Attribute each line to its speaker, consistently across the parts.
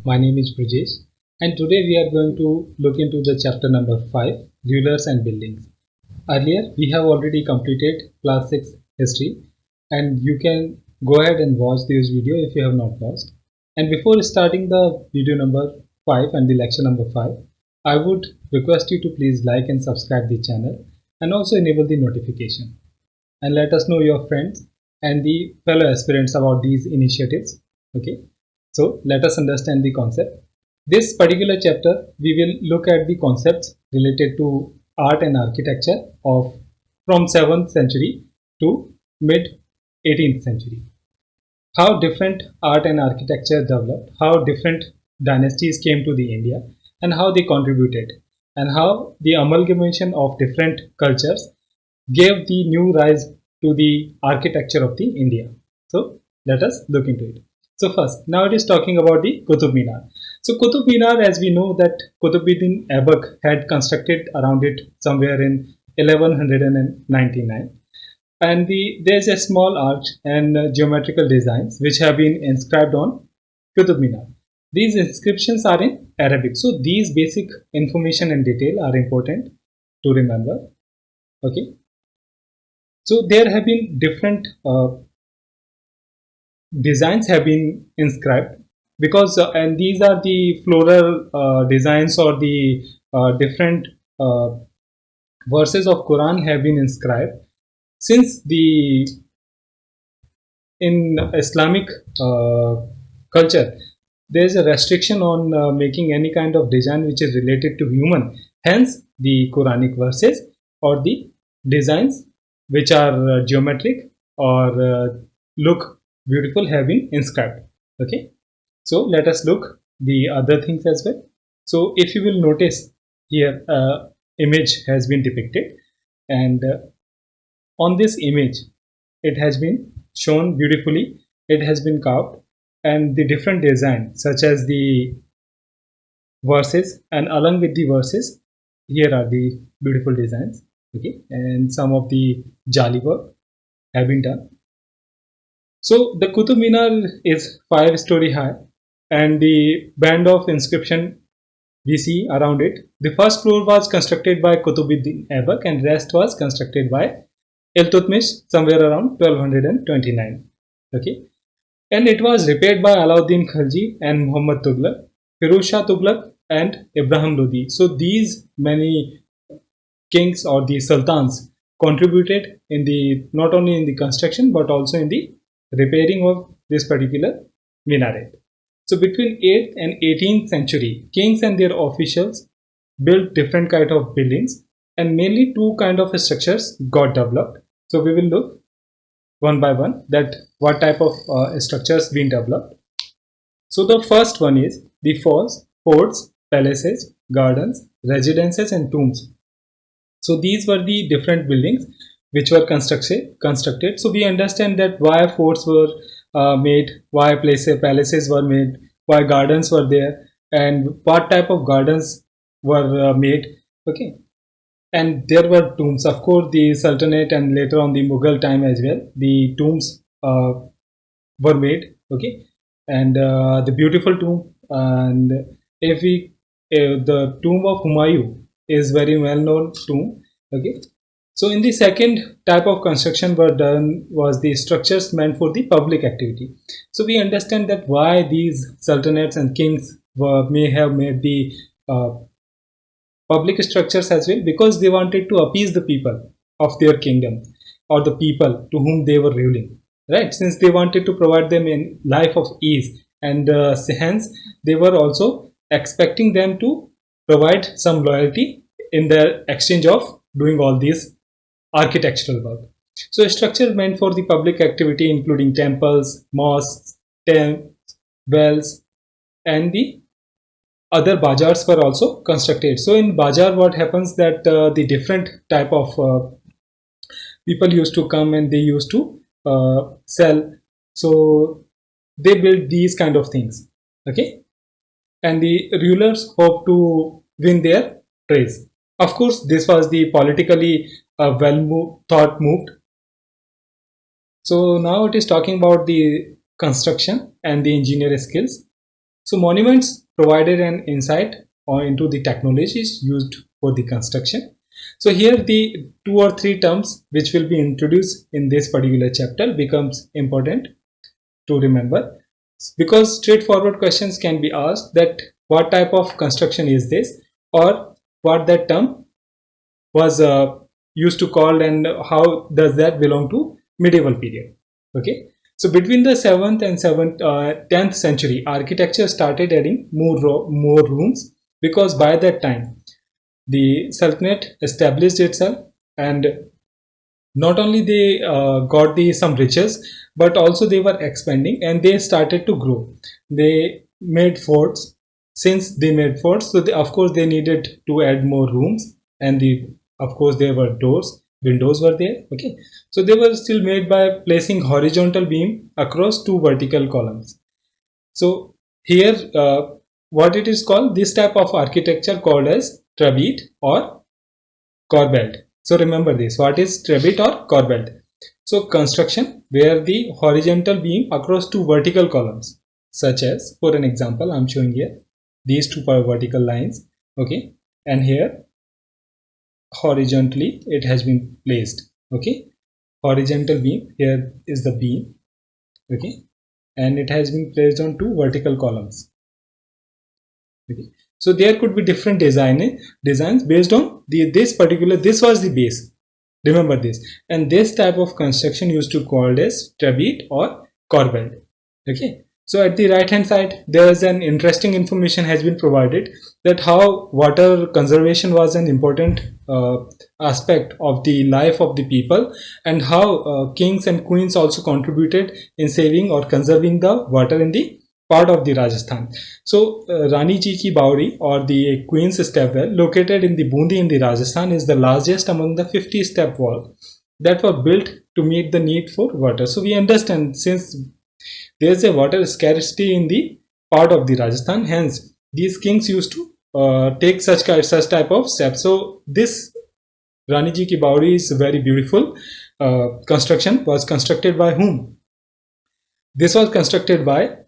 Speaker 1: my name is Brijesh, and today we are going to look into the chapter number 5, Rulers and Buildings. Earlier, we have already completed class 6 history, and you can go ahead and watch this video if you have not watched. And before starting the video number 5 and the lecture number 5, I would request you to please like and subscribe the channel and also enable the notification. And let us know your friends and the fellow aspirants about these initiatives. Okay, so let us understand the concept. This particular chapter we will look at the concepts related to art and architecture of from 7th century to mid 18th century. How different art and architecture developed, how different dynasties came to the India, and how they contributed, and how the amalgamation of different cultures gave the new rise to the architecture of the India. So let us look into it. So first, now it is talking about the Qutub Minar. So Qutub Minar, as we know that Qutbuddin Aibak had constructed around it somewhere in 1199, and there's a small arch and geometrical designs which have been inscribed on Qutub Minar. These inscriptions are in Arabic, so these basic information and detail are important to remember. Okay. So there have been different designs have been inscribed because and these are the floral designs or the different verses of Quran have been inscribed since the in Islamic culture there is a restriction on making any kind of design which is related to human. Hence the Quranic verses or the designs which are geometric or look beautiful have been inscribed. Okay, so let us look the other things as well. So if you will notice here, image has been depicted, and on this image it has been shown beautifully. It has been carved, and the different design such as the verses, and along with the verses here are the beautiful designs. Okay, and some of the jali work have been done. So the Qutub Minar is 5-story high, and the band of inscription we see around it. The first floor was constructed by Qutbuddin Aibak, and rest was constructed by Iltutmish somewhere around 1229. Okay, and it was repaired by Alauddin Khilji and Muhammad Tughlaq, Firuz Shah Tughlaq, and Ibrahim Lodi. So these many kings or the sultans contributed in the not only in the construction but also in the repairing of this particular minaret. So between 8th and 18th century, kings and their officials built different kind of buildings, and mainly two kind of structures got developed. So we will look one by one that what type of structures been developed. So the first one is the forts, palaces, gardens, residences, and tombs. So these were the different buildings which were constructed. So we understand that why forts were made, why palaces were made, why gardens were there, and what type of gardens were made. Okay, and there were tombs. Of course, the Sultanate and later on the Mughal time as well, the tombs were made. Okay, and the beautiful tomb, and if we the tomb of Humayun is very well known tomb. Okay, so in the second type of construction were done was the structures meant for the public activity. So we understand that why these sultanates and kings may have made the public structures as well, because they wanted to appease the people of their kingdom or the people to whom they were ruling, right? Since they wanted to provide them a life of ease, and hence they were also expecting them to provide some loyalty in the exchange of doing all these architectural work. So a structure meant for the public activity including temples, mosques, wells, and the other bazars were also constructed. So in bazaar what happens that the different type of people used to come and they used to sell. So they built these kind of things. Okay, and the rulers hope to win their praise. Of course, this was the politically thought moved. So now it is talking about the construction and the engineer skills. So monuments provided an insight into the technologies used for the construction. So here the 2 or 3 terms which will be introduced in this particular chapter becomes important to remember, because straightforward questions can be asked that what type of construction is this, or what that term was used to call, and how does that belong to medieval period. Okay, so between the 7th and 10th century, architecture started adding more rooms, because by that time the Sultanate established itself, and not only they got the some riches, but also they were expanding and they started to grow. They made forts. Since they made forts, so of course they needed to add more rooms, and of course there were doors, windows were there. Okay, so they were still made by placing horizontal beam across 2 vertical columns. So here, what it is called, this type of architecture called as trabete or corbelled. So remember this, what is trabete or corbelled? So construction where the horizontal beam across 2 vertical columns, such as, for an example, I'm showing here these 2 vertical lines. Okay, and here horizontally it has been placed. Okay, horizontal beam, here is the beam. Okay, and it has been placed on 2 vertical columns. Okay, so there could be different designs based on this was the base. Remember this, and this type of construction used to called as trabete or corbelled. Okay, so at the right hand side there is an interesting information has been provided, that how water conservation was an important aspect of the life of the people, and how kings and queens also contributed in saving or conserving the water in the part of the Rajasthan. So Rani Ji Ki Bauri, or the Queen's Step Well, located in the Bundi in the Rajasthan, is the largest among the 50 step walls that were built to meet the need for water. So we understand, since there is a water scarcity in the part of the Rajasthan, hence these kings used to take such type of steps. So this Rani Ji Ki Bauri is very beautiful construction. Was constructed by whom? This was constructed by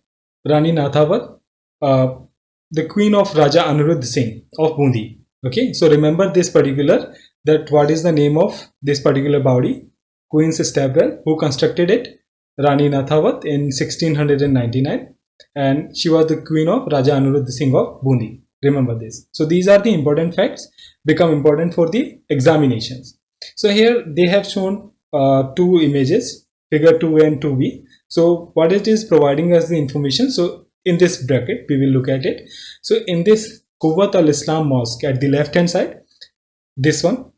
Speaker 1: Rani Nathavat, the queen of Raja Anuruddh Singh of Bundi. Okay, so remember this particular, that what is the name of this particular Baudi? Queen's Stepwell. Who constructed it? Rani Nathavat in 1699, and she was the queen of Raja Anuruddh Singh of Bundi. Remember this. So these are the important facts, become important for the examinations. So here they have shown 2 images, figure 2 and 2b. So what it is providing us the information. So in this bracket we will look at it. So in this Quwwat al-Islam mosque at the left hand side, this one,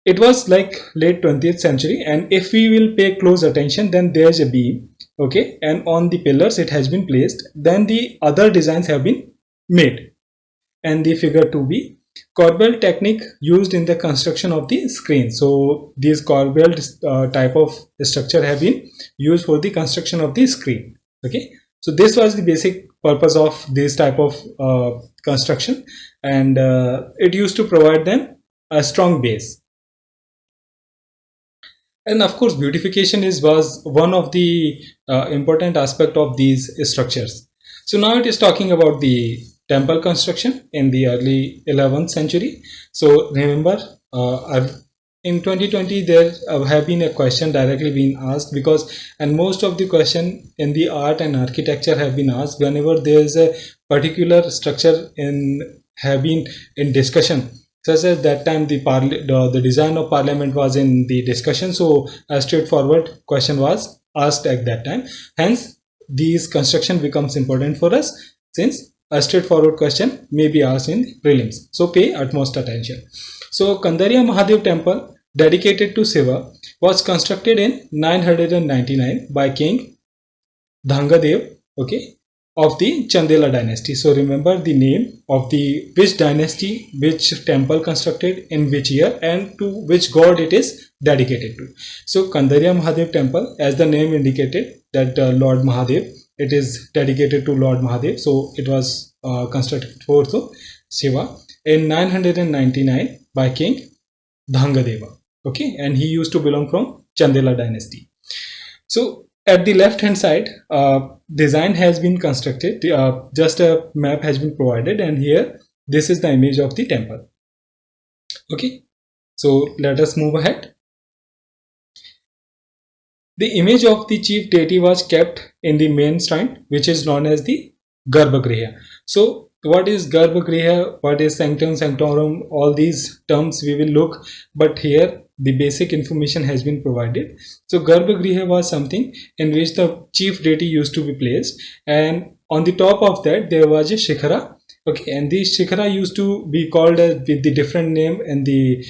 Speaker 1: it was like late 20th century, and if we will pay close attention, then there's a beam. Okay, and on the pillars it has been placed, then the other designs have been made. And the figure 2b, corbelled technique used in the construction of the screen. So these corbelled type of structure have been used for the construction of the screen. Okay, so this was the basic purpose of this type of construction, and it used to provide them a strong base. And of course beautification was one of the important aspect of these structures. So now it is talking about the temple construction in the early 11th century. So remember, in 2020 there have been a question directly being asked, because, and most of the question in the art and architecture have been asked whenever there is a particular structure have been in discussion, such as that time the design of parliament was in the discussion. So a straightforward question was asked at that time, hence these construction becomes important for us, since a straightforward question may be asked in prelims. So pay utmost attention. So Kandariya Mahadev temple, dedicated to Shiva, was constructed in 999 by King Dhangadev, okay, of the Chandela dynasty. So remember the name of the which dynasty, which temple constructed in which year, and to which god it is dedicated to. So Kandariya Mahadev temple, as the name indicated, that Lord Mahadev, it is dedicated to Lord Mahadev. So it was constructed for Shiva in 999 by King Dhangadeva. Okay, and he used to belong from Chandela dynasty. So at the left hand side, design has been constructed, just a map has been provided, and here this is the image of the temple. Okay, so let us move ahead. The image of the chief deity was kept in the main shrine, which is known as the Garbhagriha. So what is Garbhagriha, what is Sanctum Sanctorum, all these terms we will look, but here the basic information has been provided. So Garbhagriha was something in which the chief deity used to be placed, and on the top of that there was a Shikhara. Okay, and the Shikhara used to be called as with the different name in the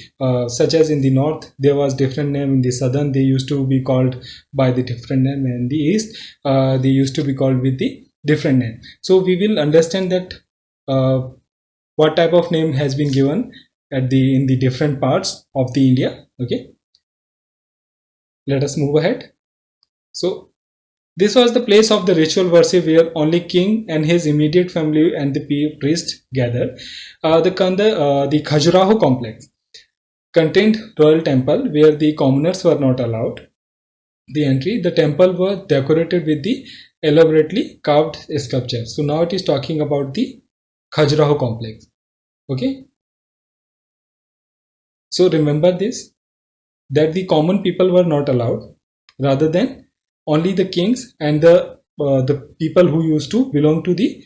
Speaker 1: such as in the north there was different name, in the southern they used to be called by the different name, and in the east they used to be called with the different name. So we will understand that what type of name has been given at the in the different parts of the India. Okay, let us move ahead. So this was the place of the ritual worship where only king and his immediate family and the priest gathered. The Khajuraho Complex contained royal temple where the commoners were not allowed the entry. The temple was decorated with the elaborately carved sculptures. So now it is talking about the Khajuraho Complex. Okay. So remember this, that the common people were not allowed, rather than only the kings and the people who used to belong to the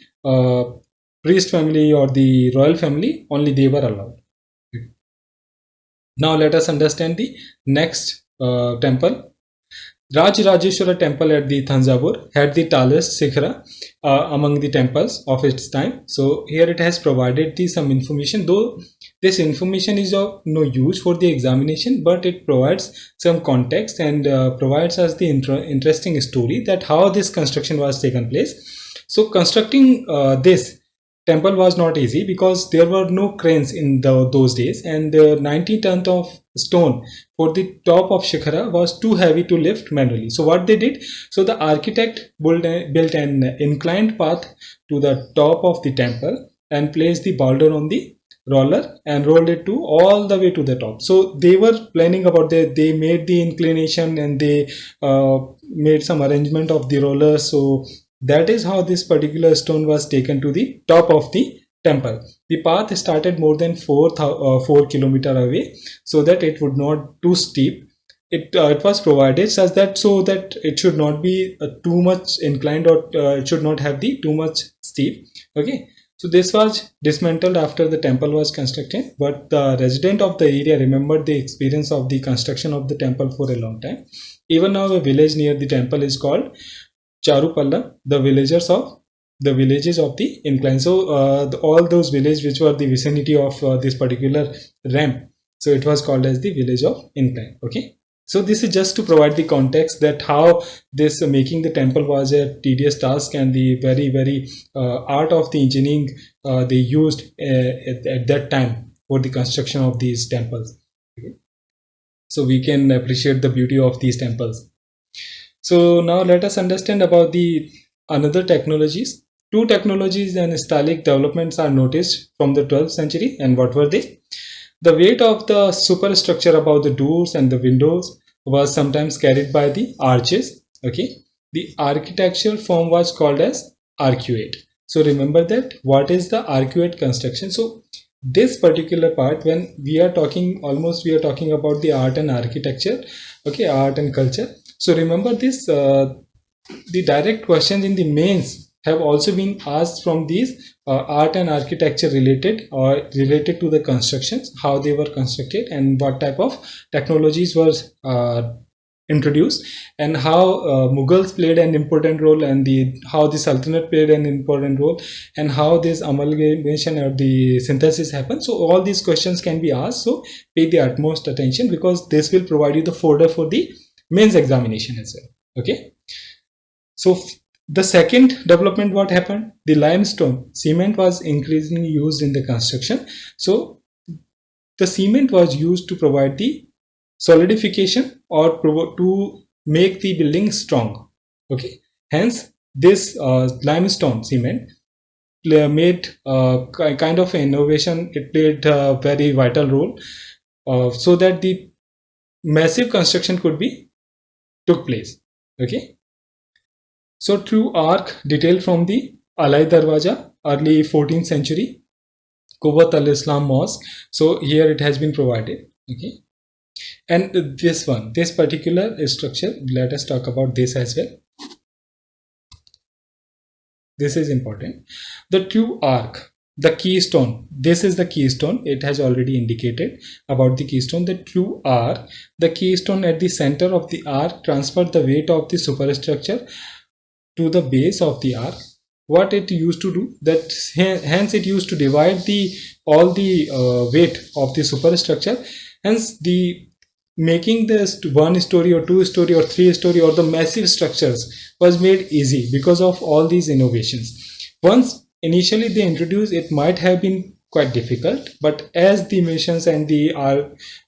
Speaker 1: priest family or the royal family, only they were allowed. Now let us understand the next temple. Rajrajeshwara temple at the Thanjavur had the tallest shikhara among the temples of its time. So here it has provided some information, though this information is of no use for the examination, but it provides some context and provides us the interesting story that how this construction was taken place. So constructing this temple was not easy because there were no cranes in those days, and 90 tons of stone for the top of Shikhara was too heavy to lift manually. So what they did, so the architect built an inclined path to the top of the temple and placed the boulder on the roller and rolled it to all the way to the top. So they were planning about they made the inclination, and they made some arrangement of the roller. So that is how this particular stone was taken to the top of the temple. The path started more than 4 kilometers away, so that it would not too steep. It was provided such that so that it should not be too much inclined, or it should not have the too much steep. Okay, so this was dismantled after the temple was constructed, but the resident of the area remembered the experience of the construction of the temple for a long time. Even now, a village near the temple is called Charupalla, the villages of the incline. So all those villages which were the vicinity of this particular ramp, so it was called as the village of incline. Okay, so this is just to provide the context that how this making the temple was a tedious task, and the very art of the engineering they used at that time for the construction of these temples. Okay. So we can appreciate the beauty of these temples. So now let us understand about the another technologies. Two technologies and stylistic developments are noticed from the 12th century, and what were they? The weight of the superstructure above the doors and the windows was sometimes carried by the arches. Okay, the architectural form was called as arcuate. So remember that what is the arcuate construction? So this particular part, when we are talking, almost we are talking about the art and architecture. Okay, art and culture. So remember this, the direct questions in the mains have also been asked from these art and architecture related, or related to the constructions, how they were constructed and what type of technologies was introduced, and how Mughals played an important role, and how the Sultanate played an important role, and how this amalgamation or the synthesis happened. So all these questions can be asked. So pay the utmost attention, because this will provide you the fodder for the mains examination as well. Okay, so the second development, what happened, the limestone cement was increasingly used in the construction. So the cement was used to provide the solidification, or to make the building strong. Okay, hence this limestone cement made kind of an innovation. It played a very vital role so that the massive construction could be took place. Okay, So true arc detailed from the Alai Darwaja, early 14th century, Quwwat al-Islam Mosque. So here it has been provided. Okay. And this one, this particular structure, let us talk about this as well. This is important. The true arc, the keystone. This is the keystone. It has already indicated about the keystone. The true arc, the keystone at the center of the arc transfer the weight of the superstructure to the base of the arc. What it used to do, that hence it used to divide the all the weight of the superstructure. Hence the making this one story or two story or three story or the massive structures was made easy because of all these innovations. Once initially they introduced, it might have been quite difficult, but as the missions and the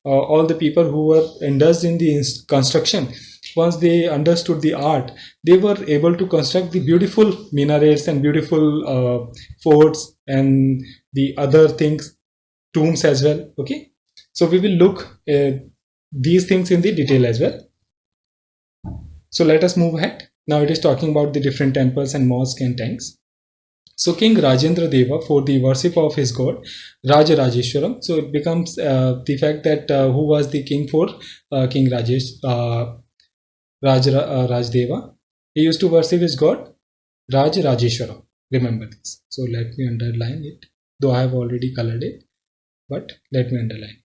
Speaker 1: all the people who were indulged in the construction, once they understood the art, they were able to construct the beautiful minarets and beautiful forts and the other things, tombs as well. Okay, so we will look these things in the detail as well. So let us move ahead. Now it is talking about the different temples and mosques and tanks. So King Rajendra Deva, for the worship of his god Raja Rajeshwaram, so it becomes the fact that who was the king for King Rajdeva. He used to worship his god Raja Rajeshwaram. Remember this. So let me underline it, though I have already colored it, but let me underline.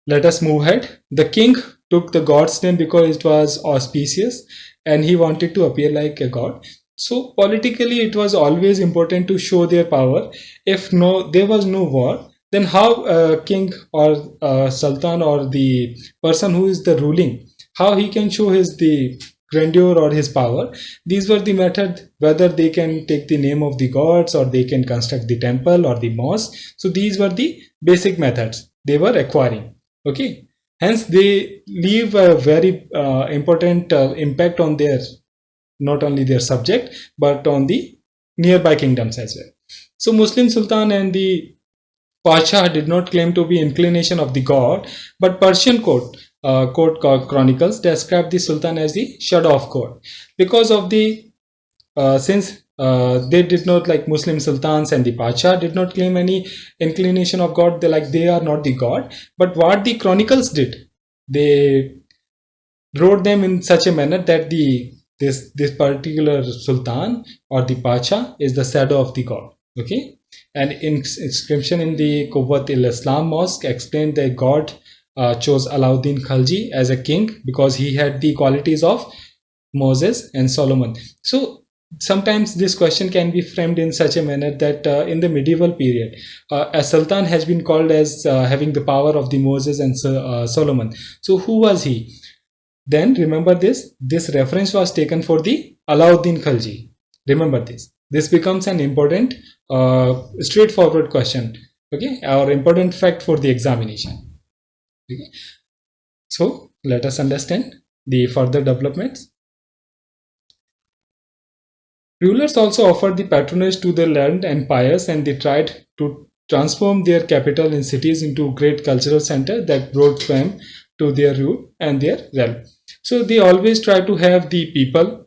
Speaker 1: Let us move ahead. The king took the god's name because it was auspicious and he wanted to appear like a god. So politically it was always important to show their power. If there was no war, then how king or sultan or the person who is the ruling, how he can show the grandeur or his power? These were the method, whether they can take the name of the gods or they can construct the temple or the mosque. So these were the basic methods they were acquiring. Okay, hence they leave a very important impact on their, not only their subject but on the nearby kingdoms as well. So Muslim Sultan and the Pasha did not claim to be inclination of the god, but Persian court chronicles describe the Sultan as the shadow of God because of the since they did not, like Muslim sultans and the Pasha did not claim any inclination of God. They are not the God. But what the chronicles did, they wrote them in such a manner that this particular sultan or the Pasha is the shadow of the God. Okay, and inscription in the Quwwat al-Islam mosque explained that God chose Alauddin Khalji as a king because he had the qualities of Moses and Solomon. So sometimes this question can be framed in such a manner that in the medieval period, a sultan has been called as having the power of the Moses and Solomon. So who was he? Then remember this reference was taken for the Alauddin Khalji. Remember this becomes an important straightforward question, okay, or important fact for the examination. Okay, so let us understand the further developments. Rulers also offered the patronage to the learned and pious, and they tried to transform their capital and cities into great cultural center that brought fame to their rule and their realm. So they always try to have the people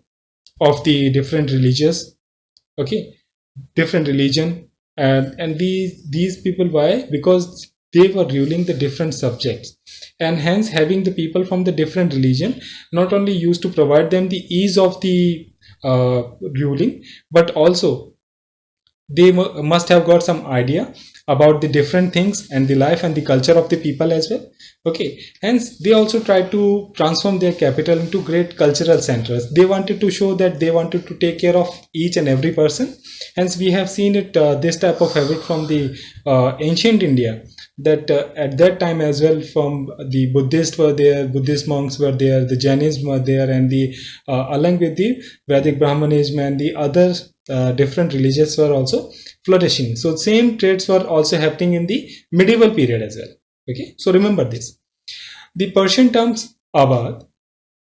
Speaker 1: of the different religious, okay, different religion, and these people, why? Because they were ruling the different subjects, and hence having the people from the different religion not only used to provide them the ease of the ruling, but also they must have got some idea about the different things and the life and the culture of the people as well. Okay, hence they also tried to transform their capital into great cultural centers. They wanted to show that they wanted to take care of each and every person. Hence we have seen it, this type of habit from the ancient India, that at that time as well, from the Buddhists were there, Buddhist monks were there, the Jainism were there, and the along with the Vedic Brahmanism and the other different religions were also flourishing. So same traits were also happening in the medieval period as well. Okay, so remember this. The Persian terms Abad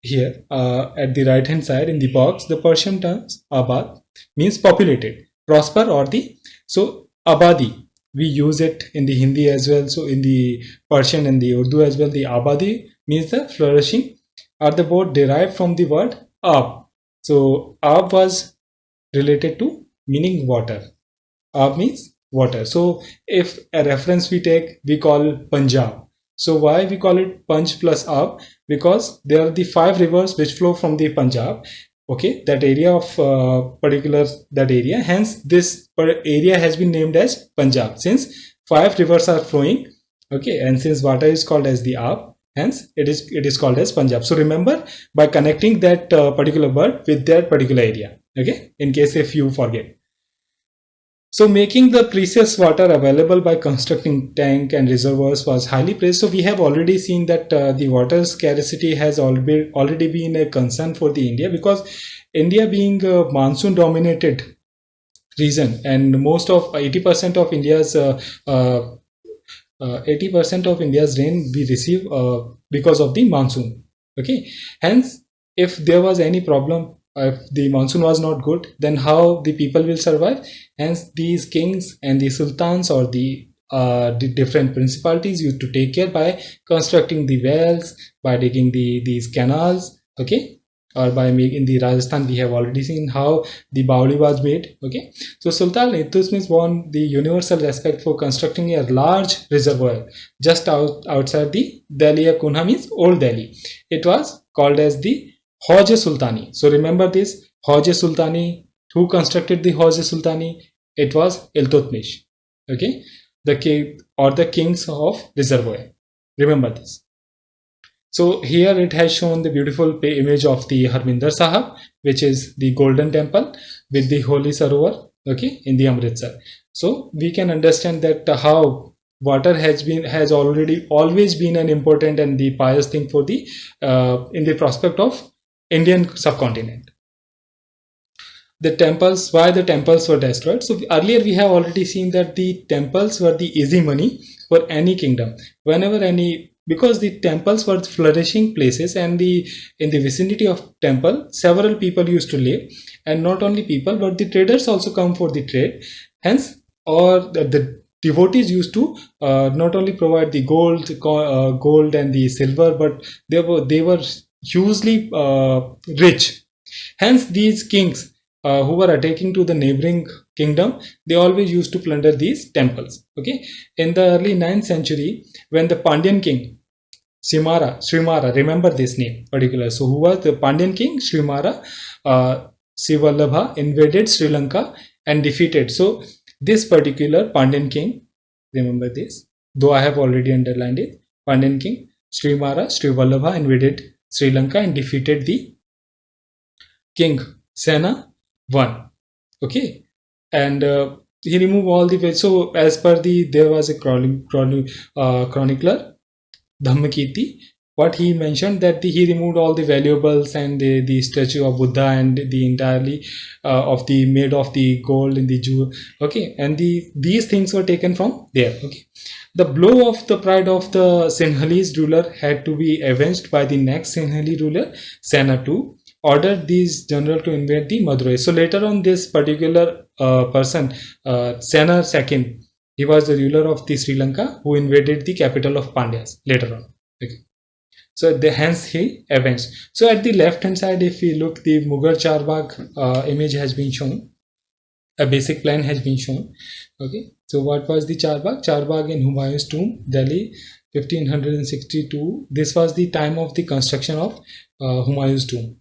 Speaker 1: here at the right hand side in the box, the Persian terms Abad means populated, prosper, or the, so Abadi, we use it in the Hindi as well. So in the Persian and the Urdu as well, the Abadi means the flourishing, are the both derived from the word Ab. So Ab was related to meaning water. Ab means water. So if a reference we take, we call Punjab. So why we call it Punj plus Ab? Because there are the 5 rivers which flow from the Punjab. Okay, that area of particular that area. Hence, this area has been named as Punjab since 5 rivers are flowing. Okay, and since water is called as the Ab, hence it is called as Punjab. So remember by connecting that particular word with that particular area. Okay, in case if you forget. So making the precious water available by constructing tank and reservoirs was highly praised. So we have already seen that the water scarcity has already been a concern for the India, because India being a monsoon dominated region, and most of 80% of India's 80% of India's rain we receive because of the monsoon. Okay, hence if there was any problem, if the monsoon was not good, then how the people will survive? Hence these kings and the sultans or the different principalities used to take care by constructing the wells, by digging these canals. Okay, or by making the Rajasthan, we have already seen how the Baoli was made. Okay, so Sultan Iltutmish won the universal respect for constructing a large reservoir just outside the Delhi. Kunha means Old Delhi. It was called as the Hauj Sultani. So remember this Hauj Sultani. Who constructed the Hauj Sultani? It was Iltutmish. Okay, the king or the kings of reservoir. Remember this. So here it has shown the beautiful image of the Harminder Sahib, which is the golden temple with the holy Sarovar, okay, in the Amritsar. So we can understand that how water has already always been an important and the pious thing for the in the prospect of Indian subcontinent. The temples, why the temples were destroyed? So earlier we have already seen that the temples were the easy money for any kingdom. Whenever any, because the temples were flourishing places, and the in the vicinity of temple several people used to live, and not only people but the traders also come for the trade. Hence, or the devotees used to not only provide the gold and the silver, but they were hugely rich. Hence these kings who were attacking to the neighboring kingdom, they always used to plunder these temples. Okay, in the early 9th century, when the Pandyan king Srimara, remember this name particular. So who was the Pandyan king? Srimara Sivallabha invaded Sri Lanka and defeated. So this particular Pandyan king, remember this, though I have already underlined it. Pandyan king Srimara Srivallabha invaded Sri Lanka and defeated the king Sena one. Okay, and he removed all the way. So as per there was a chronicler Dhammakirti. What he mentioned that he removed all the valuables and the statue of Buddha and the entirely of the made of the gold in the jewel. Okay, and these things were taken from there. Okay, the blow of the pride of the Sinhalese ruler had to be avenged by the next Sinhali ruler, Sena II, ordered these general to invade the Madurai. So later on, this particular person, Sena II, he was the ruler of the Sri Lanka who invaded the capital of Pandyas later on. Okay. So hence he avenged. So at the left hand side, if we look, the Mughal Charbagh image has been shown. A basic plan has been shown. Okay. So what was the Charbagh? Charbagh in Humayun's tomb, Delhi, 1562. This was the time of the construction of Humayun's tomb.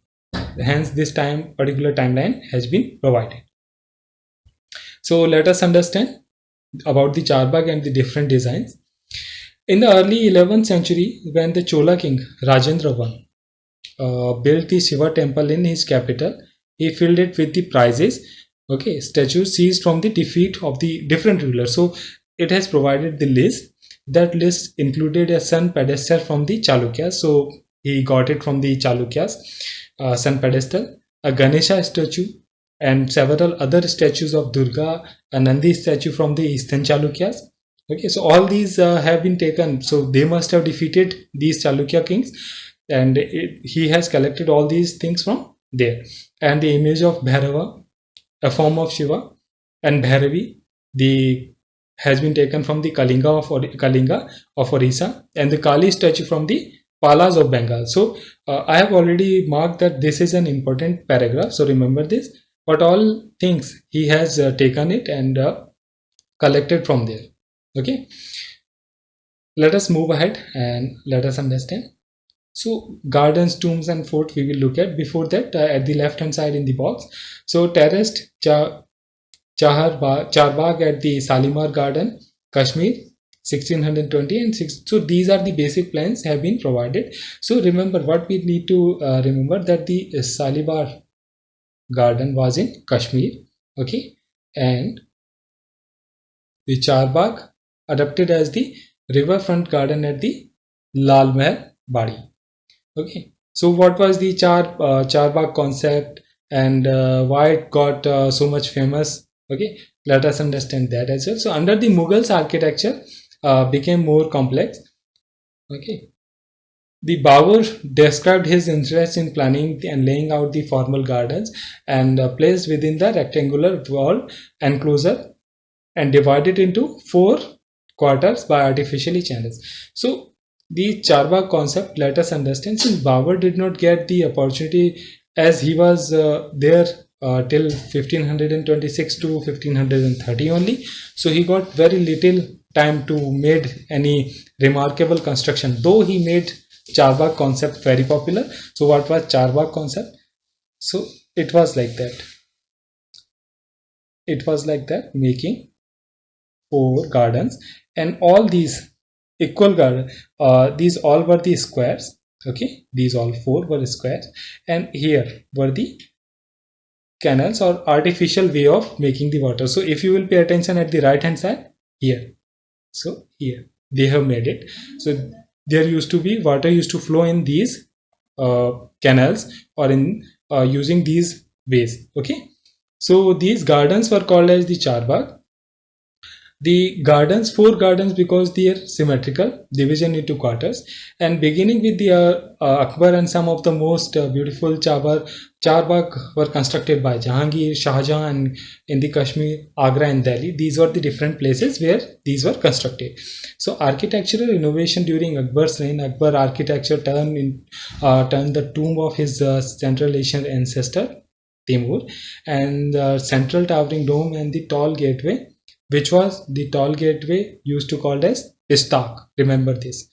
Speaker 1: Hence this particular timeline has been provided. So let us understand about the Charbagh and the different designs. In the early 11th century, when the Chola king Rajendra I built the Shiva temple in his capital, he filled it with the prizes, okay, statues seized from the defeat of the different rulers. So it has provided the list. That list included a sun pedestal from the Chalukyas. So he got it from the Chalukyas, sun pedestal, a Ganesha statue, and several other statues of Durga, a Nandi statue from the Eastern Chalukyas. Okay, so all these have been taken. So they must have defeated these Chalukya kings, and he has collected all these things from there. And the image of Bhairava, a form of Shiva, and Bhairavi, has been taken from the Kalinga of Orissa, and the Kali statue from the Palas of Bengal. So I have already marked that this is an important paragraph. So remember this. What all things he has taken it and collected from there. Okay. Let us move ahead and let us understand. So gardens, tombs and fort we will look at. Before that, at the left hand side in the box. So terraced Charbagh at the Shalimar Garden, Kashmir, 1620 and 6. So these are the basic plans have been provided. So remember what we need to remember, that the Shalimar Garden was in Kashmir, okay, and the Charbagh adapted as the riverfront garden at the Lal Mahal Badi. Okay, so what was the Charbagh concept and why it got so much famous? Okay, let us understand that as well. So under the Mughals, architecture became more complex. Okay, the Babur described his interest in planning and laying out the formal gardens and placed within the rectangular wall enclosure and divided into 4 quarters by artificially channels. So the Charbagh concept, let us understand, since Babur did not get the opportunity as he was there till 1526 to 1530 only, so he got very little time to made any remarkable construction, though he made Charbagh concept very popular. So what was Charbagh concept? So it was like that. It was like that, making 4 gardens, and all these equal garden, these all were the squares. Okay, these all 4 were squares, and here were the canals or artificial way of making the water. So if you will pay attention at the right hand side here, so here they have made it. So there used to be water used to flow in these canals or in using these ways. Okay, so these gardens were called as the Charbagh. The gardens, 4 gardens, because they are symmetrical, division into quarters, and beginning with the Akbar, and some of the most beautiful Charbagh were constructed by Jahangir, Shah Jahan, and in the Kashmir, Agra and Delhi. These were the different places where these were constructed. So architectural innovation during Akbar's reign, Akbar architecture turned the tomb of his Central Asian ancestor Timur, and the central towering dome and the tall gateway, which was the tall gateway used to called as Pistak. Remember this.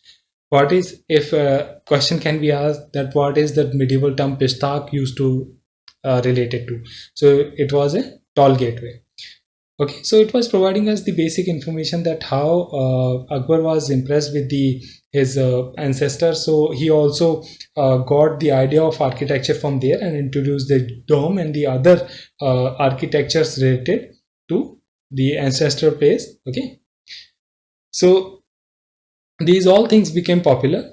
Speaker 1: What is, if a question can be asked, that what is the medieval term Pistak used to related to? So it was a tall gateway. Okay, so it was providing us the basic information that how Akbar was impressed with his ancestors. So he also got the idea of architecture from there and introduced the dome and the other architectures related to the ancestral place. Okay, so these all things became popular.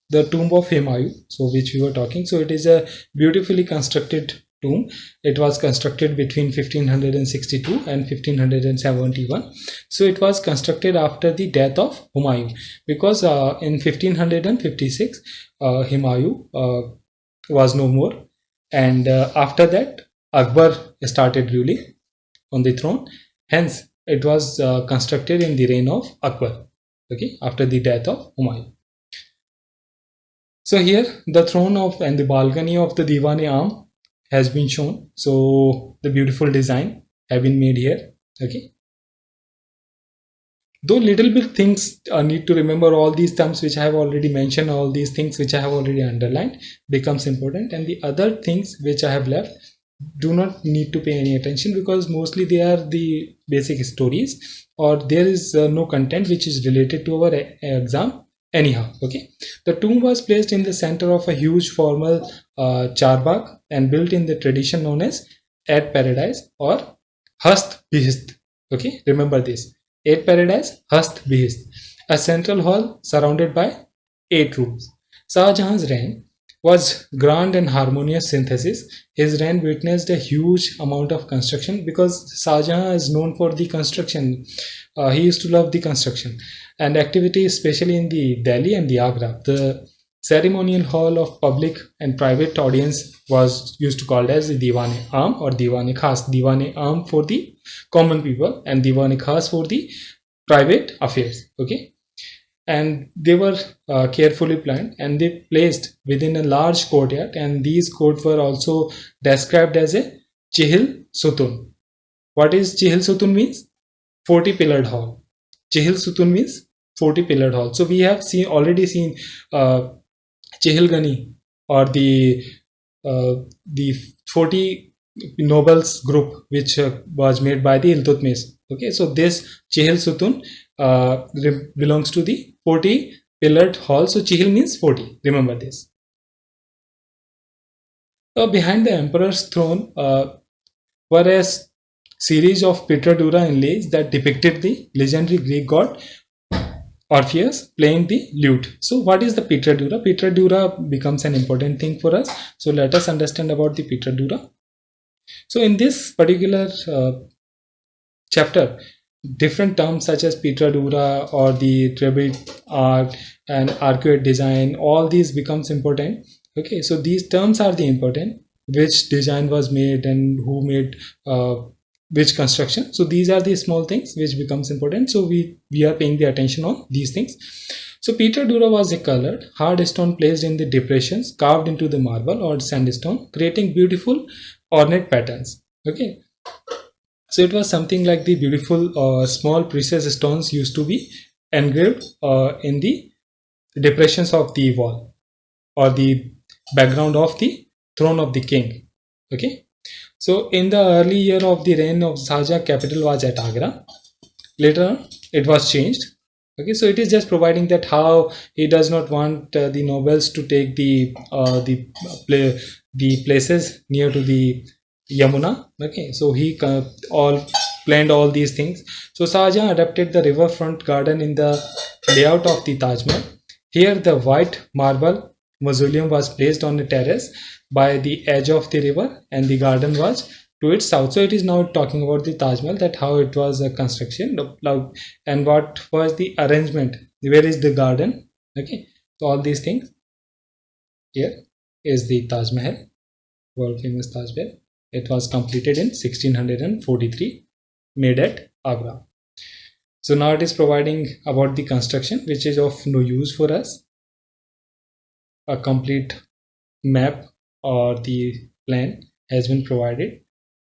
Speaker 1: The tomb of Humayun, so which we were talking, so it is a beautifully constructed tomb. It was constructed between 1562 and 1571. So it was constructed after the death of Humayun, because in 1556 Humayun was no more, and after that Akbar started ruling on the throne. Hence it was constructed in the reign of Akbar, okay, after the death of Humayun. So here the throne of and the balcony of the Diwan-e-Am has been shown. So the beautiful design have been made here. Okay, though little bit things need to remember, all these terms which I have already mentioned, all these things which I have already underlined becomes important, and the other things which I have left do not need to pay any attention, because mostly they are the basic stories, or there is no content which is related to our exam anyhow. Okay, the tomb was placed in the center of a huge formal charbagh and built in the tradition known as Eight Paradise or Hast Bihist. Okay, remember this: Eight Paradise, Hast Bihist, a central hall surrounded by 8 rooms. Shah Jahan's reign was grand and harmonious synthesis. His reign witnessed a huge amount of construction, because Shah Jahan is known for the construction. He used to love the construction and activity, especially in the Delhi and the Agra. The ceremonial hall of public and private audience was used to called as the Diwan-e-Am or Diwan-e-Khas. Diwan-e-Am for the common people and Diwan-e-Khas for the private affairs. Okay. and they were carefully planned and they placed within a large courtyard, and these courts were also described as a Chihil Sutun. What is Chihil Sutun means? 40 pillared hall. Chihil Sutun means 40 pillared hall. So we have already seen uh, Chihil Gani, or the 40 nobles group, which was made by the Iltutmish. Okay, so this Chihil Sutun belongs to the 40 pillared hall. So Chihil means 40. Remember this. Behind the emperor's throne were a series of Petrodura inlays that depicted the legendary Greek god Orpheus playing the lute. So what is the Petrodura? Petrodura becomes an important thing for us. So let us understand about the Petrodura. So in this particular chapter, different terms such as Petrodura or the tribute art and arcuate design, all these becomes important. Okay, so these terms are the important, which design was made and who made which construction. So these are the small things which becomes important. So we are paying the attention on these things. So Petrodura was a colored hard stone placed in the depressions carved into the marble or sandstone, creating beautiful ornate patterns. Okay, so it was something like the beautiful small precious stones used to be engraved in the depressions of the wall or the background of the throne of the king. Okay, so in the early year of the reign of Shahjahan, capital was at Agra. Later on, it was changed. Okay, so it is just providing that how he does not want the nobles to take the places near to the Yamuna. Okay, so he all planned all these things. So Shahjahan adapted the riverfront garden in the layout of the Taj Mahal. Here, the white marble mausoleum was placed on a terrace by the edge of the river, and the garden was to its south. So it is now talking about the Taj Mahal, that how it was a construction and what was the arrangement. Where is the garden? Okay, so all these things. Here is the Taj Mahal, world famous Taj Mahal. It was completed in 1643, made at Agra. So now it is providing about the construction, which is of no use for us. A complete map or the plan has been provided,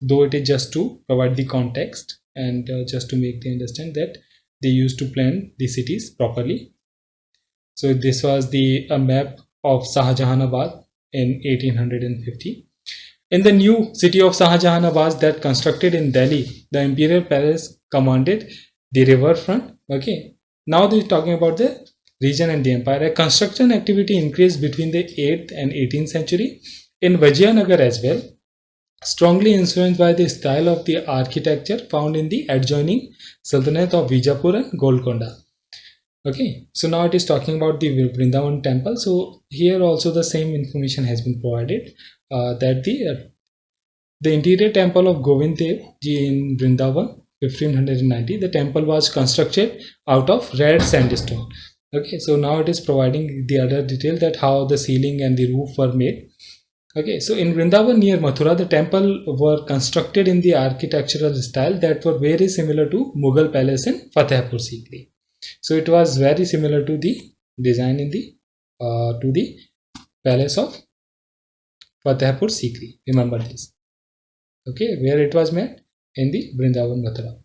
Speaker 1: though it is just to provide the context and just to make the understand that they used to plan the cities properly. So this was the map of Shahjahanabad in 1850. In the new city of Shahjahanabad that constructed in Delhi, the imperial palace commanded the riverfront. Okay, now they're talking about the region and the empire. A construction activity increased between the 8th and 18th century in Vijayanagar as well, strongly influenced by the style of the architecture found in the adjoining Sultanate of Vijapur and Golconda. Okay, so now it is talking about the Vrindavan temple. So here also the same information has been provided, that the interior temple of Govind Dev Ji in Vrindavan 1590, the temple was constructed out of red sandstone. Okay, so now it is providing the other detail, that how the ceiling and the roof were made. Okay, so in Vrindavan near Mathura, the temple were constructed in the architectural style that were very similar to Mughal palace in Fatehpur Sikri. So it was very similar to the design in the to the palace of Fatehpur Sikri. Remember this. Okay, where it was made in the Vrindavan Mathura.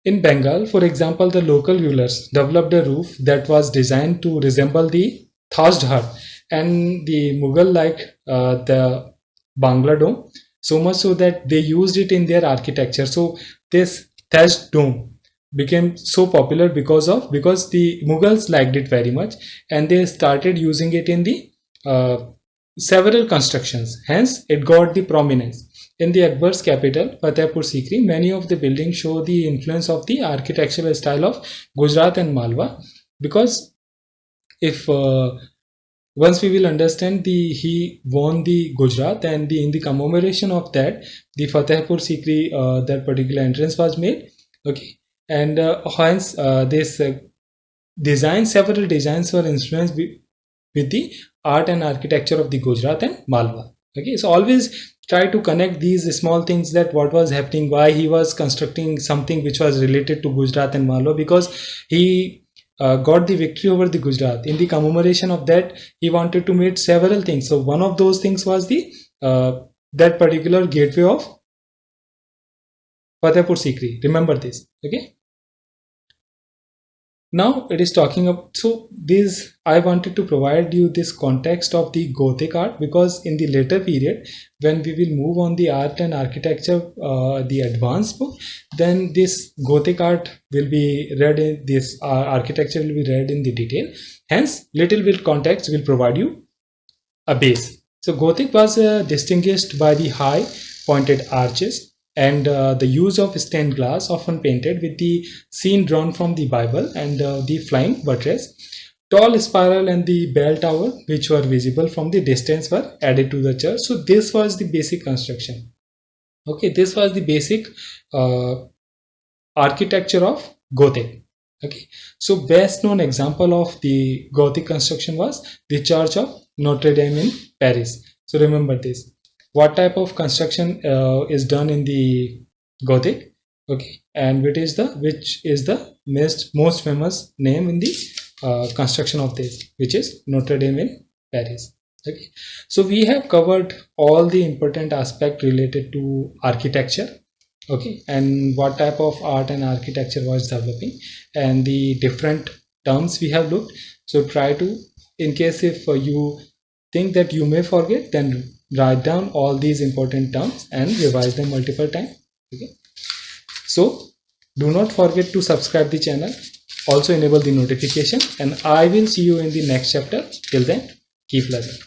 Speaker 1: In Bengal, for example, the local rulers developed a roof that was designed to resemble the thatched hut and the Mughal like the Bangla dome, so much so that they used it in their architecture. So this thatched dome became so popular because the Mughals liked it very much, and they started using it in the several constructions. Hence, it got the prominence. In the Akbar's capital, Fatehpur Sikri, many of the buildings show the influence of the architectural style of Gujarat and Malwa. Because if once we will understand he won the Gujarat, and in the commemoration of that, the Fatehpur Sikri, that particular entrance was made. Okay, and hence this several designs were influenced with the art and architecture of the Gujarat and Malwa. Okay, so always try to connect these small things, that what was happening, why he was constructing something which was related to Gujarat and Malwa, because he got the victory over the Gujarat. In the commemoration of that, he wanted to meet several things. So one of those things was the that particular gateway of Fatehpur Sikri. Remember this. Okay. Now it is talking about, so this, I wanted to provide you this context of the Gothic art, because in the later period, when we will move on the art and architecture, the advanced book, then this Gothic art will be read in this, architecture will be read in the detail. Hence, little bit context will provide you a base. So Gothic was distinguished by the high pointed arches and the use of stained glass, often painted with the scene drawn from the Bible, and the flying buttress. Tall spiral and the bell tower, which were visible from the distance, were added to the church. So this was the basic construction. Okay, this was the basic uh, architecture of Gothic. Okay, so best known example of the Gothic construction was the Church of Notre Dame in Paris. So remember this. What type of construction is done in the Gothic? Okay, and which is the most famous name in the construction of this, which is Notre Dame in Paris. Okay, so we have covered all the important aspect related to architecture. Okay, and what type of art and architecture was developing, and the different terms we have looked. So try to, in case if you think that you may forget, then write down all these important terms and revise them multiple times. Okay, so do not forget to subscribe the channel, also enable the notification, and I will see you in the next chapter. Till then, keep learning.